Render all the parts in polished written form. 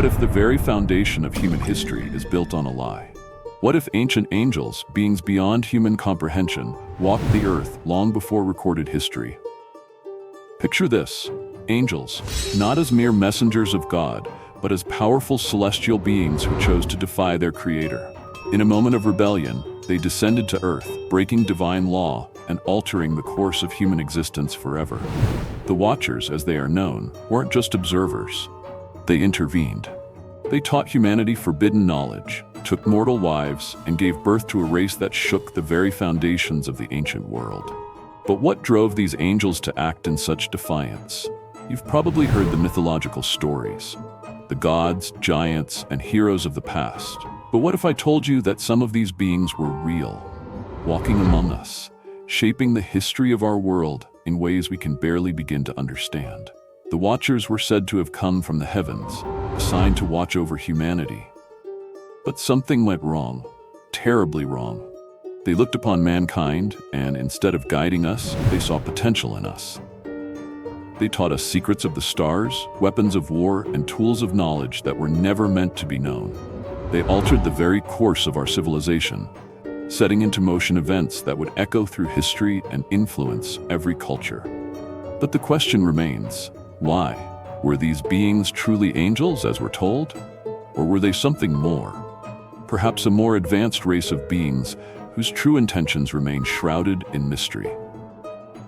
What if the very foundation of human history is built on a lie? What if ancient angels, beings beyond human comprehension, walked the earth long before recorded history? Picture this: angels, not as mere messengers of God, but as powerful celestial beings who chose to defy their creator. In a moment of rebellion, they descended to earth, breaking divine law and altering the course of human existence forever. The Watchers, as they are known, weren't just observers. They intervened. They taught humanity forbidden knowledge, took mortal wives, and gave birth to a race that shook the very foundations of the ancient world. But what drove these angels to act in such defiance? You've probably heard the mythological stories, the gods, giants, and heroes of the past. But what if I told you that some of these beings were real, walking among us, shaping the history of our world in ways we can barely begin to understand? The Watchers were said to have come from the heavens, assigned to watch over humanity. But something went wrong, terribly wrong. They looked upon mankind, and instead of guiding us, they saw potential in us. They taught us secrets of the stars, weapons of war, and tools of knowledge that were never meant to be known. They altered the very course of our civilization, setting into motion events that would echo through history and influence every culture. But the question remains, why? Were these beings truly angels, as we're told? Or were they something more? Perhaps a more advanced race of beings whose true intentions remain shrouded in mystery.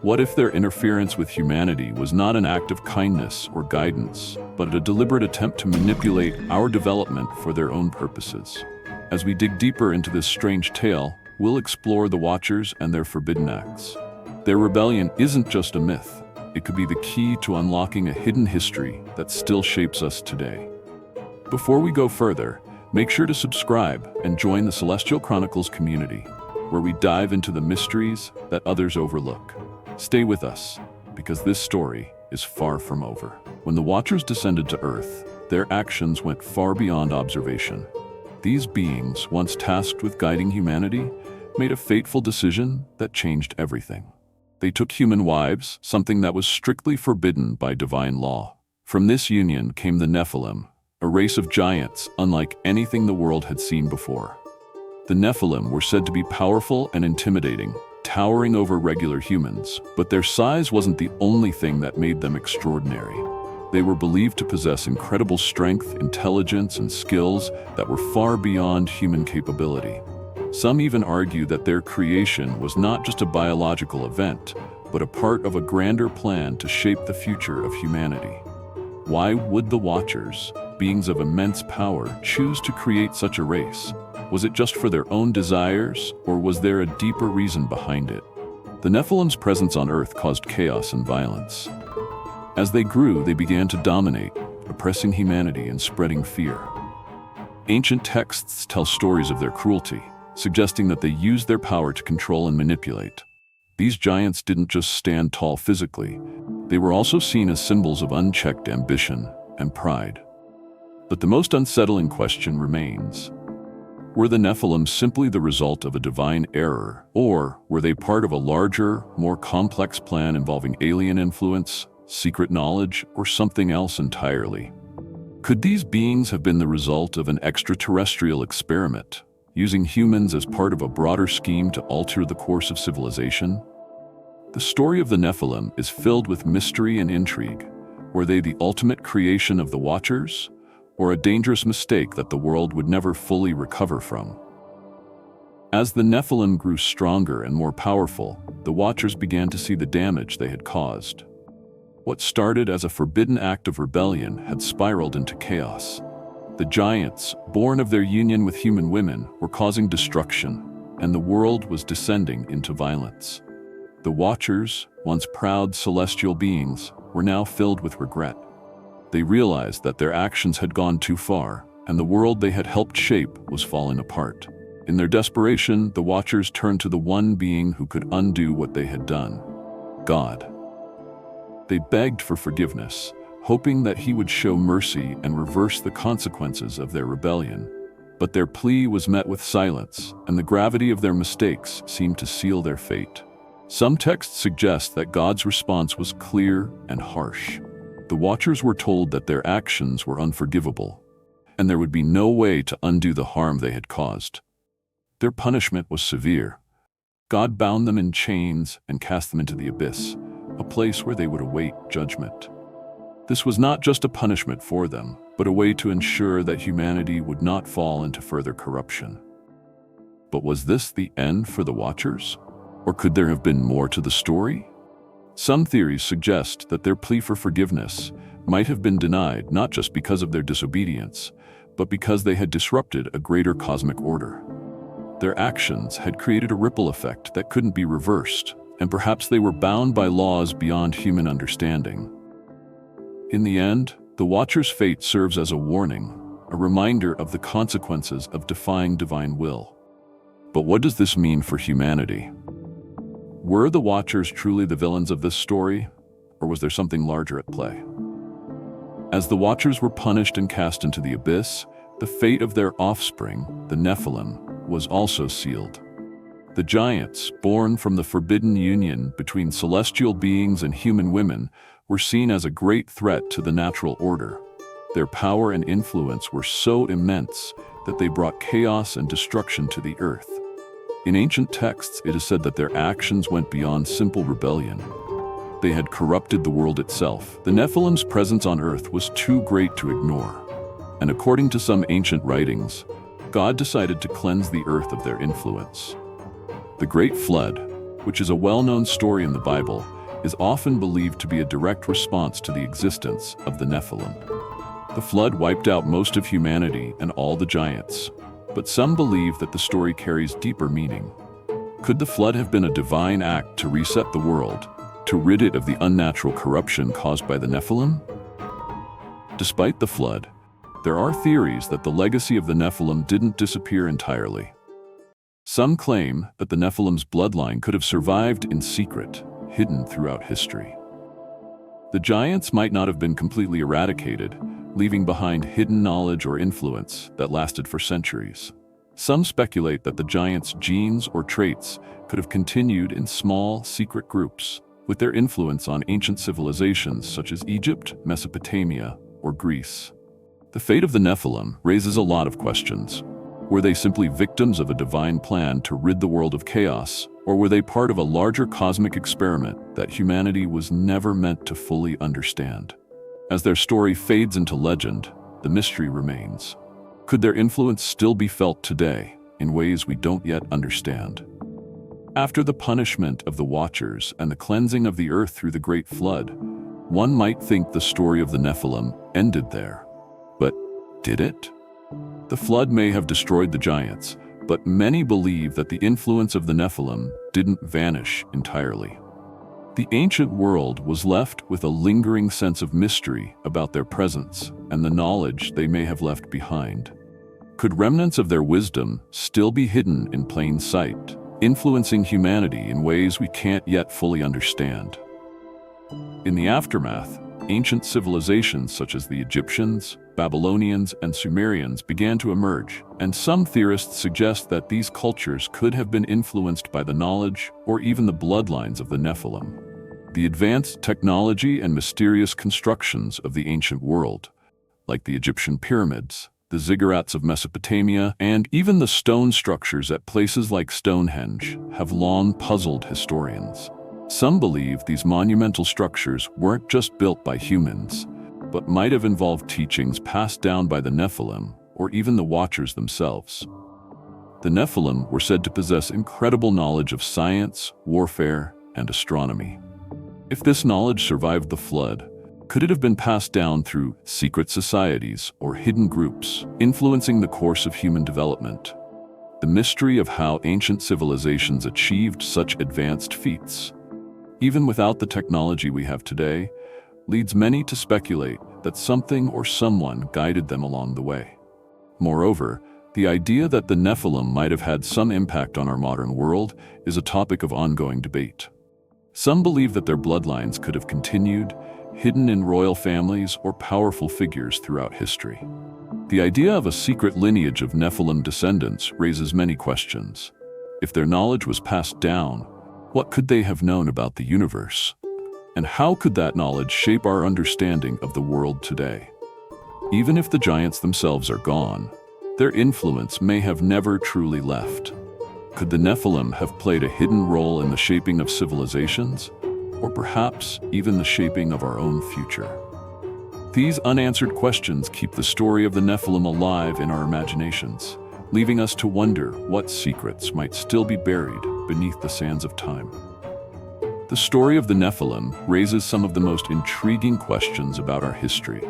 What if their interference with humanity was not an act of kindness or guidance, but a deliberate attempt to manipulate our development for their own purposes? As we dig deeper into this strange tale, we'll explore the Watchers and their forbidden acts. Their rebellion isn't just a myth. It could be the key to unlocking a hidden history that still shapes us today. Before we go further, make sure to subscribe and join the Celestial Chronicles community, where we dive into the mysteries that others overlook. Stay with us, because this story is far from over. When the Watchers descended to Earth, their actions went far beyond observation. These beings, once tasked with guiding humanity, made a fateful decision that changed everything. They took human wives, something that was strictly forbidden by divine law. From this union came the Nephilim, a race of giants unlike anything the world had seen before. The Nephilim were said to be powerful and intimidating, towering over regular humans, but their size wasn't the only thing that made them extraordinary. They were believed to possess incredible strength, intelligence, and skills that were far beyond human capability. Some even argue that their creation was not just a biological event, but a part of a grander plan to shape the future of humanity. Why would the Watchers, beings of immense power, choose to create such a race? Was it just for their own desires, or was there a deeper reason behind it? The Nephilim's presence on Earth caused chaos and violence. As they grew, they began to dominate, oppressing humanity and spreading fear. Ancient texts tell stories of their cruelty, suggesting that they used their power to control and manipulate. These giants didn't just stand tall physically, they were also seen as symbols of unchecked ambition and pride. But the most unsettling question remains: were the Nephilim simply the result of a divine error, or were they part of a larger, more complex plan involving alien influence, secret knowledge, or something else entirely? Could these beings have been the result of an extraterrestrial experiment, using humans as part of a broader scheme to alter the course of civilization? The story of the Nephilim is filled with mystery and intrigue. Were they the ultimate creation of the Watchers, or a dangerous mistake that the world would never fully recover from? As the Nephilim grew stronger and more powerful, the Watchers began to see the damage they had caused. What started as a forbidden act of rebellion had spiraled into chaos. The giants, born of their union with human women, were causing destruction, and the world was descending into violence. The Watchers, once proud celestial beings, were now filled with regret. They realized that their actions had gone too far, and the world they had helped shape was falling apart. In their desperation, the Watchers turned to the one being who could undo what they had done: God. They begged for forgiveness, hoping that he would show mercy and reverse the consequences of their rebellion. But their plea was met with silence, and the gravity of their mistakes seemed to seal their fate. Some texts suggest that God's response was clear and harsh. The Watchers were told that their actions were unforgivable, and there would be no way to undo the harm they had caused. Their punishment was severe. God bound them in chains and cast them into the abyss, a place where they would await judgment. This was not just a punishment for them, but a way to ensure that humanity would not fall into further corruption. But was this the end for the Watchers? Or could there have been more to the story? Some theories suggest that their plea for forgiveness might have been denied not just because of their disobedience, but because they had disrupted a greater cosmic order. Their actions had created a ripple effect that couldn't be reversed, and perhaps they were bound by laws beyond human understanding. In the end, the Watcher's fate serves as a warning, a reminder of the consequences of defying divine will. But what does this mean for humanity? Were the Watchers truly the villains of this story, or was there something larger at play? As the Watchers were punished and cast into the abyss, the fate of their offspring, the Nephilim, was also sealed. The giants, born from the forbidden union between celestial beings and human women, were seen as a great threat to the natural order. Their power and influence were so immense that they brought chaos and destruction to the earth. In ancient texts, it is said that their actions went beyond simple rebellion. They had corrupted the world itself. The Nephilim's presence on earth was too great to ignore. And according to some ancient writings, God decided to cleanse the earth of their influence. The Great Flood, which is a well-known story in the Bible, is often believed to be a direct response to the existence of the Nephilim. The flood wiped out most of humanity and all the giants, but some believe that the story carries deeper meaning. Could the flood have been a divine act to reset the world, to rid it of the unnatural corruption caused by the Nephilim? Despite the flood, there are theories that the legacy of the Nephilim didn't disappear entirely. Some claim that the Nephilim's bloodline could have survived in secret, hidden throughout history. The giants might not have been completely eradicated, leaving behind hidden knowledge or influence that lasted for centuries. Some speculate that the giants' genes or traits could have continued in small, secret groups, with their influence on ancient civilizations such as Egypt, Mesopotamia, or Greece. The fate of the Nephilim raises a lot of questions. Were they simply victims of a divine plan to rid the world of chaos, or were they part of a larger cosmic experiment that humanity was never meant to fully understand? As their story fades into legend, the mystery remains. Could their influence still be felt today in ways we don't yet understand? After the punishment of the Watchers and the cleansing of the earth through the Great Flood, one might think the story of the Nephilim ended there. But did it? The flood may have destroyed the giants, but many believe that the influence of the Nephilim didn't vanish entirely. The ancient world was left with a lingering sense of mystery about their presence and the knowledge they may have left behind. Could remnants of their wisdom still be hidden in plain sight, influencing humanity in ways we can't yet fully understand? In the aftermath, ancient civilizations such as the Egyptians, Babylonians, and Sumerians began to emerge, and some theorists suggest that these cultures could have been influenced by the knowledge or even the bloodlines of the Nephilim. The advanced technology and mysterious constructions of the ancient world, like the Egyptian pyramids, the ziggurats of Mesopotamia, and even the stone structures at places like Stonehenge, have long puzzled historians. Some believe these monumental structures weren't just built by humans, but might have involved teachings passed down by the Nephilim or even the Watchers themselves. The Nephilim were said to possess incredible knowledge of science, warfare, and astronomy. If this knowledge survived the flood, could it have been passed down through secret societies or hidden groups, influencing the course of human development? The mystery of how ancient civilizations achieved such advanced feats, even without the technology we have today, leads many to speculate that something or someone guided them along the way. Moreover, the idea that the Nephilim might have had some impact on our modern world is a topic of ongoing debate. Some believe that their bloodlines could have continued, hidden in royal families or powerful figures throughout history. The idea of a secret lineage of Nephilim descendants raises many questions. If their knowledge was passed down, what could they have known about the universe? And how could that knowledge shape our understanding of the world today? Even if the giants themselves are gone, their influence may have never truly left. Could the Nephilim have played a hidden role in the shaping of civilizations, or perhaps even the shaping of our own future? These unanswered questions keep the story of the Nephilim alive in our imaginations, leaving us to wonder what secrets might still be buried beneath the sands of time. The story of the Nephilim raises some of the most intriguing questions about our history.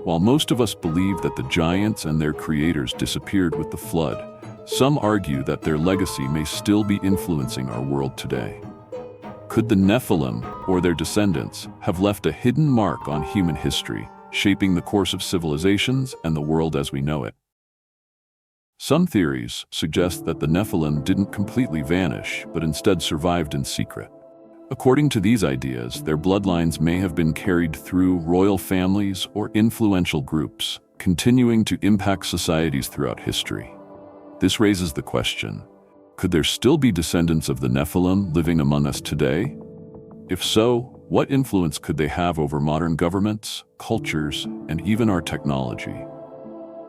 While most of us believe that the giants and their creators disappeared with the flood, some argue that their legacy may still be influencing our world today. Could the Nephilim, or their descendants, have left a hidden mark on human history, shaping the course of civilizations and the world as we know it? Some theories suggest that the Nephilim didn't completely vanish, but instead survived in secret. According to these ideas, their bloodlines may have been carried through royal families or influential groups, continuing to impact societies throughout history. This raises the question, could there still be descendants of the Nephilim living among us today? If so, what influence could they have over modern governments, cultures, and even our technology?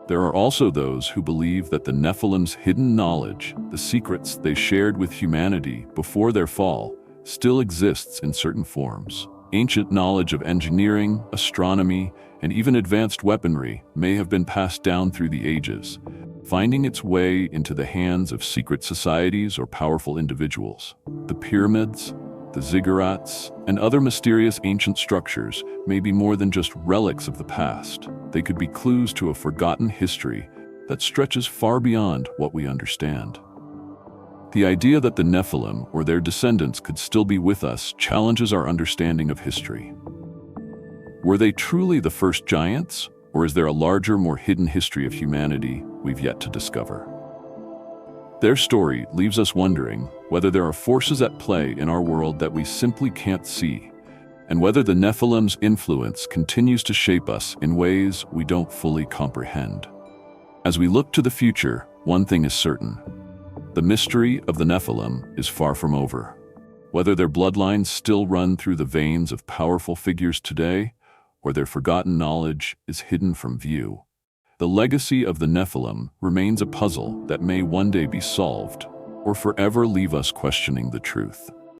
There are also those who believe that the Nephilim's hidden knowledge, the secrets they shared with humanity before their fall, still exists in certain forms. Ancient knowledge of engineering, astronomy, and even advanced weaponry may have been passed down through the ages, finding its way into the hands of secret societies or powerful individuals. The pyramids, the ziggurats, and other mysterious ancient structures may be more than just relics of the past. They could be clues to a forgotten history that stretches far beyond what we understand. The idea that the Nephilim or their descendants could still be with us challenges our understanding of history. Were they truly the first giants, or is there a larger, more hidden history of humanity we've yet to discover? Their story leaves us wondering whether there are forces at play in our world that we simply can't see, and whether the Nephilim's influence continues to shape us in ways we don't fully comprehend. As we look to the future, one thing is certain: the mystery of the Nephilim is far from over. Whether their bloodlines still run through the veins of powerful figures today, or their forgotten knowledge is hidden from view, the legacy of the Nephilim remains a puzzle that may one day be solved, or forever leave us questioning the truth.